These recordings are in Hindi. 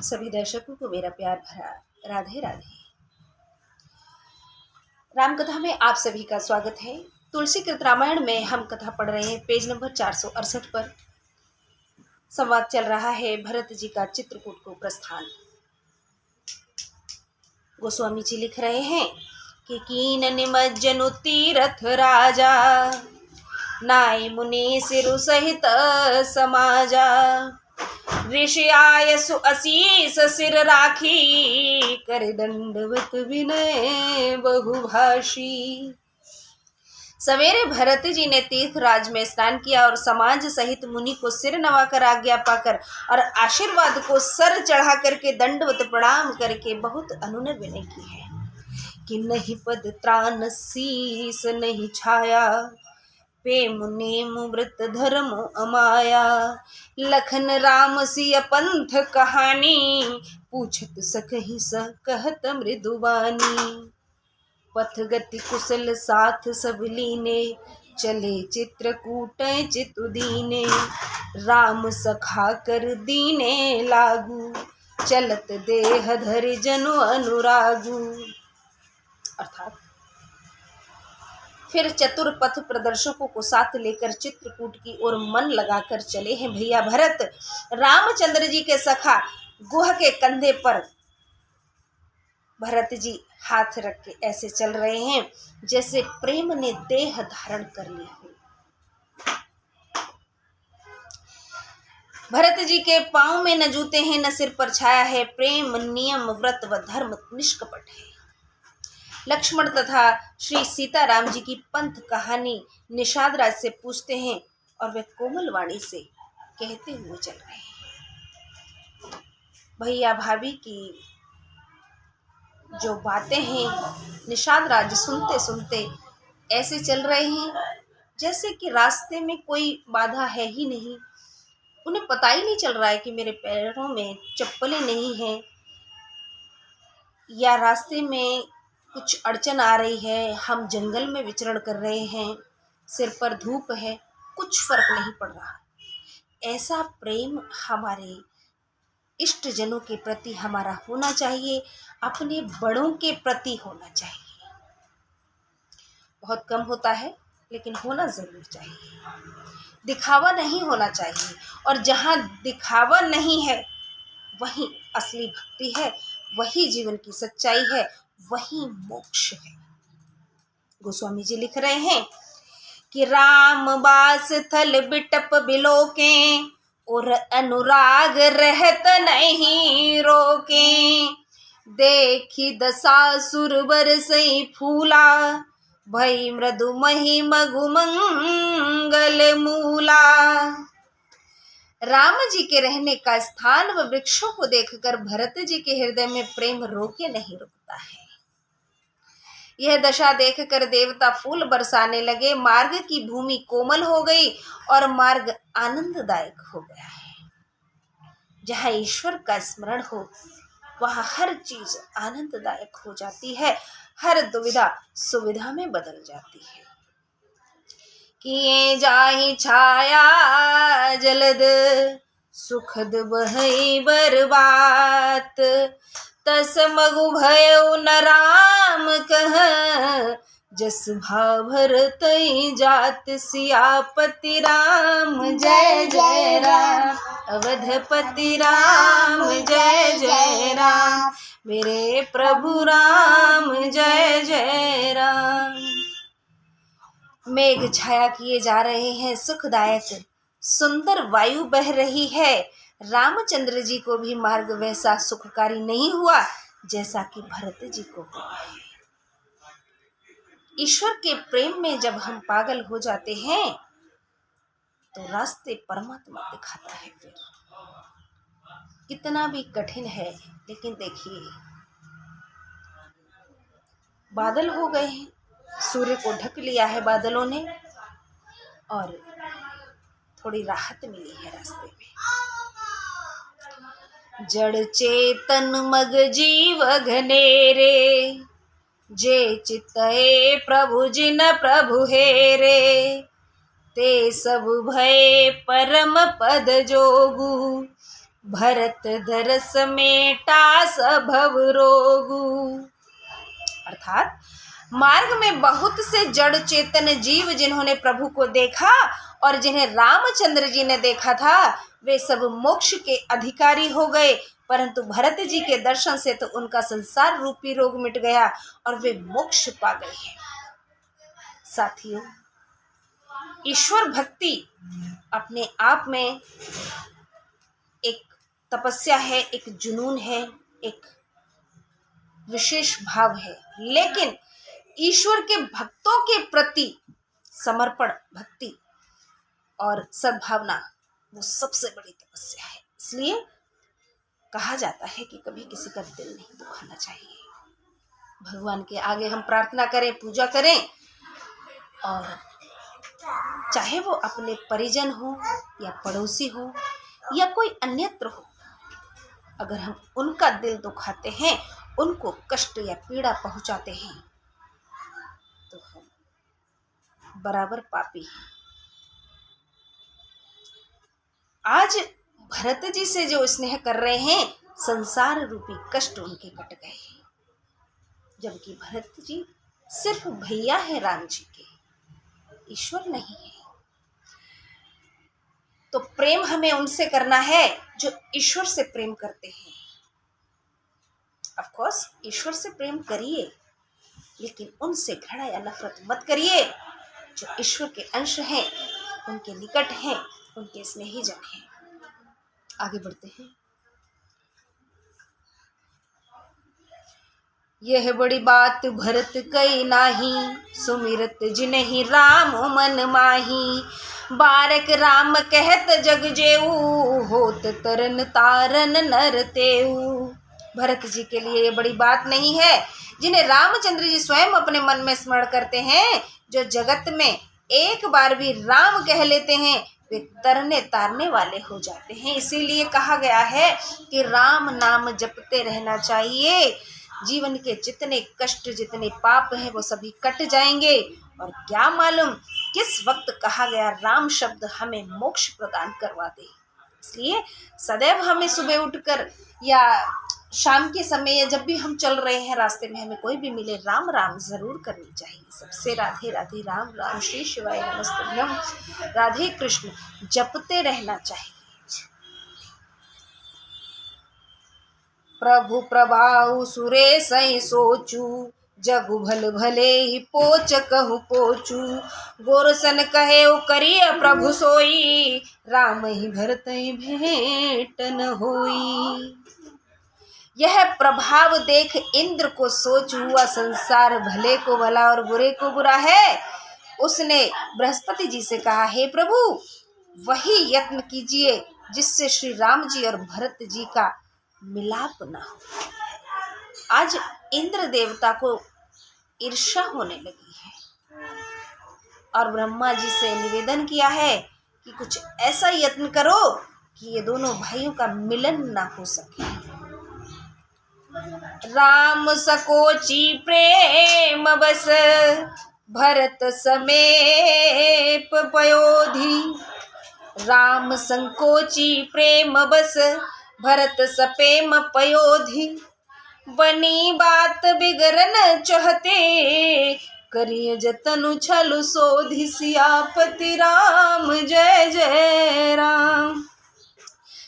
सभी दर्शकों को मेरा प्यार भरा राधे राधे। राम कथा में आप सभी का स्वागत है। तुलसी कृत रामायण में हम कथा पढ़ रहे हैं। पेज नंबर 468 पर संवाद चल रहा है भरत जी का चित्रकूट को प्रस्थान। गोस्वामी जी लिख रहे हैं कि कीन निमज्जनु तीरथ राजा, नाय मुनि सिरु सहित समाजा। ऋषि आयसु असीस सिर राखी, कर दंडवत विनय बहुभाषी। सवेरे भरत जी ने तीर्थराज में स्नान किया और समाज सहित मुनि को सिर नवाकर आज्ञा पाकर और आशीर्वाद को सर चढ़ा करके दंडवत प्रणाम करके बहुत अनुनय विनय की है कि नहीं पद त्राण शीस नहीं छाया, प्रेम नेम व्रत धर्म अमाया। लखन राम सिय पंथ कहानी, पूछत सकहि स कहत मृदुवानी। पथ गति कुशल साथ सब लीने, चले चित्रकूट चितुदीने। राम सखा कर दीने लागू, चलत देह धरि जनु अनुरागू। अर्थात फिर चतुर पथ प्रदर्शकों को साथ लेकर चित्रकूट की ओर मन लगाकर चले हैं भैया भरत। रामचंद्र जी के सखा गुह के कंधे पर भरत जी हाथ रख के ऐसे चल रहे हैं जैसे प्रेम ने देह धारण कर ली हो। भरत जी के पांव में न जूते हैं न सिर पर छाया है, प्रेम नियम व्रत व धर्म निष्कपट है। लक्ष्मण तथा श्री सीताराम जी की पंथ कहानी निषाद राज से पूछते हैं और वे कोमल वाणी से कहते हुए चल रहे हैं। भैया भाभी की जो बातें हैं निषाद राज सुनते सुनते ऐसे चल रहे हैं जैसे कि रास्ते में कोई बाधा है ही नहीं। उन्हें पता ही नहीं चल रहा है कि मेरे पैरों में चप्पलें नहीं हैं या रास्ते में कुछ अड़चन आ रही है, हम जंगल में विचरण कर रहे हैं, सिर पर धूप है, कुछ फर्क नहीं पड़ रहा। ऐसा प्रेम हमारे इष्ट जनों के प्रति हमारा होना चाहिए, अपने बड़ों के प्रति होना चाहिए। बहुत कम होता है लेकिन होना जरूर चाहिए। दिखावा नहीं होना चाहिए, और जहाँ दिखावा नहीं है वही असली भक्ति है, वही जीवन की सच्चाई है, वही मोक्ष है। गोस्वामी जी लिख रहे हैं कि राम बास थल बिटप बिलोके, और अनुराग रहत नहीं रोके। देखी दसासुर बरसई फूला, भई मृदु मही मगु मंगल मूला। राम जी के रहने का स्थान व वृक्षों को देखकर भरत जी के हृदय में प्रेम रोके नहीं रुकता है। यह दशा देखकर देवता फूल बरसाने लगे। मार्ग की भूमि कोमल हो गई और मार्ग आनंददायक हो गया है। जहाँ ईश्वर का स्मरण हो वहाँ हर चीज आनंददायक हो जाती है, हर दुविधा सुविधा में बदल जाती है। किए जाहि छाया जलद, सुखद बहई बरबात। तस मगु भयउ न राम कह, जस भाव भरतई जात। सियापति राम जय जय राम, अवधपति राम जय जय राम। मेरे प्रभु राम जय जय राम। मेघ छाया किए जा रहे हैं, सुखदायक सुंदर वायु बह रही है। रामचंद्र जी को भी मार्ग वैसा सुखकारी नहीं हुआ जैसा कि भरत जी को हुआ है। ईश्वर के प्रेम में जब हम पागल हो जाते हैं तो रास्ते परमात्मा दिखाता है। फिर कितना भी कठिन है, लेकिन देखिए बादल हो गए हैं, सूर्य को ढक लिया है बादलों ने, और थोड़ी राहत मिली है रास्ते में। जड़ चेतन मग जीव घनेरे, जे चितए प्रभु जिन प्रभु हेरे। ते सब भय परम पद जोगु, भरत दरस मेटा सभव रोगु। अर्थात मार्ग में बहुत से जड़ चेतन जीव जिन्होंने प्रभु को देखा और जिन्हें रामचंद्र जी ने देखा था, वे सब मोक्ष के अधिकारी हो गए, परंतु भरत जी के दर्शन से तो उनका संसार रूपी रोग मिट गया और वे मोक्ष पा गए हैं। साथियों, ईश्वर भक्ति अपने आप में एक तपस्या है, एक जुनून है, एक विशेष भाव है, लेकिन ईश्वर के भक्तों के प्रति समर्पण, भक्ति और सद्भावना वो सबसे बड़ी तपस्या है। इसलिए कहा जाता है कि कभी किसी का दिल नहीं दुखाना चाहिए। भगवान के आगे हम प्रार्थना करें, पूजा करें, और चाहे वो अपने परिजन हो या पड़ोसी हो या कोई अन्यत्र हो, अगर हम उनका दिल दुखाते हैं, उनको कष्ट या पीड़ा पहुंचाते हैं, तो हम बराबर पापी हैं। आज भरत जी से जो स्नेह कर रहे हैं, संसार रूपी कष्ट उनके कट गए, जबकि भरत जी सिर्फ भैया है राम जी के, ईश्वर नहीं है। तो प्रेम हमें उनसे करना है जो ईश्वर से प्रेम करते हैं। ऑफ कोर्स ईश्वर से प्रेम करिए, लेकिन उनसे घृणा या नफरत मत करिए जो ईश्वर के अंश हैं, उनके निकट हैं, उनके स्नेही जन हैं। आगे बढ़ते हैं। यह बड़ी बात भरत कई नाही, सुमिरत जिन्हि राम मन माही। बारक राम कहत जग जेऊ, होत तरन तारन नर तेऊ। भरत जी के लिए ये बड़ी बात नहीं है, जिन्हें रामचंद्र जी स्वयं अपने मन में स्मरण करते हैं। जो जगत में एक बार भी राम कह लेते हैं, वे तरने तारने वाले हो जाते हैं। इसीलिए कहा गया है कि राम नाम जपते रहना चाहिए। जीवन के जितने कष्ट, जितने पाप हैं, वो सभी कट जाएंगे। और क्या मालूम किस वक्त कहा गया राम शब्द हमें मोक्ष प्रदान करवा दे। इसलिए सदैव हमें सुबह उठकर या शाम के समय या जब भी हम चल रहे हैं, रास्ते में हमें कोई भी मिले, राम राम जरूर करनी चाहिए। सबसे राधे राधे, राम राम, श्री शिवाय नमस्तुभ्यम, राधे कृष्ण जपते रहना चाहिए। प्रभु प्रभाउ सुरेश सोचू, जगु भल भले ही पोच कहु पोचू। गोरसन कहे करिय प्रभु सोई, राम ही भरत भेंट न होई। यह प्रभाव देख इंद्र को सोच हुआ, संसार भले को भला और बुरे को बुरा है। उसने बृहस्पति जी से कहा, हे प्रभु, वही यत्न कीजिए जिससे श्री राम जी और भरत जी का मिलाप ना हो। आज इंद्र देवता को ईर्ष्या होने लगी है और ब्रह्मा जी से निवेदन किया है कि कुछ ऐसा यत्न करो कि ये दोनों भाइयों का मिलन ना हो सके। राम सकोची प्रेम बस, भरत समेप पयोधी। राम संकोची प्रेम बस, भरत सपेम पयोधी। बनी बात बिगड़न चाहते, करिय जतनु छलु सोधि। सियापति राम जय जय राम।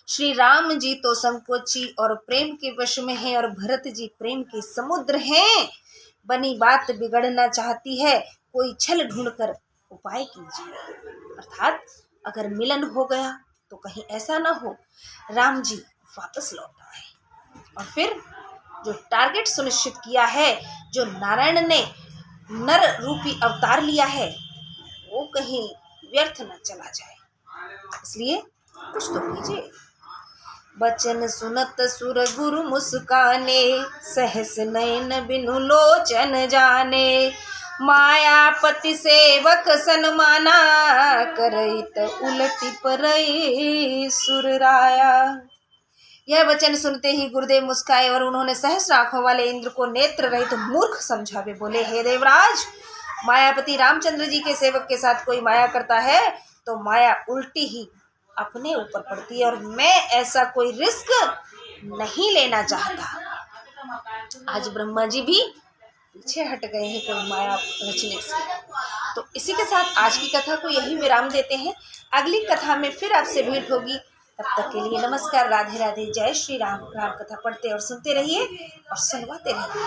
श्री राम जी तो संकोची और प्रेम के वश में हैं और भरत जी प्रेम के समुद्र हैं। बनी बात बिगड़ना चाहती है, कोई छल ढूंढकर उपाय कीजिए। अर्थात अगर मिलन हो गया तो कहीं ऐसा ना हो राम जी वापस लौट आए और फिर जो टारगेट सुनिश्चित किया है, जो नारायण ने नर रूपी अवतार लिया है, वो कहीं व्यर्थ न चला जाए। इसलिए कुछ तो कीजिए। बचन सुनत सुर गुरु मुस्काने, सहस नयन बिनु लोचन जाने। मायापति सेवक सन्माना, करइत उलटि परई सुरराया। यह वचन सुनते ही गुरुदेव मुस्काए और उन्होंने सहस्र आंखों वाले इंद्र को नेत्र रहित मूर्ख समझा। वे बोले, हे देवराज, मायापति रामचंद्र जी के सेवक के साथ कोई माया करता है तो माया उल्टी ही अपने ऊपर पड़ती है और मैं ऐसा कोई रिस्क नहीं लेना चाहता। आज ब्रह्मा जी भी पीछे हट गए हैं कोई माया रचने से। तो इसी के साथ आज की कथा को यही विराम देते हैं। अगली कथा में फिर आपसे भेंट होगी। तब तक के लिए नमस्कार, राधे राधे, जय श्री राम। राम कथा पढ़ते और सुनते रहिए और सुनवाते रहिए।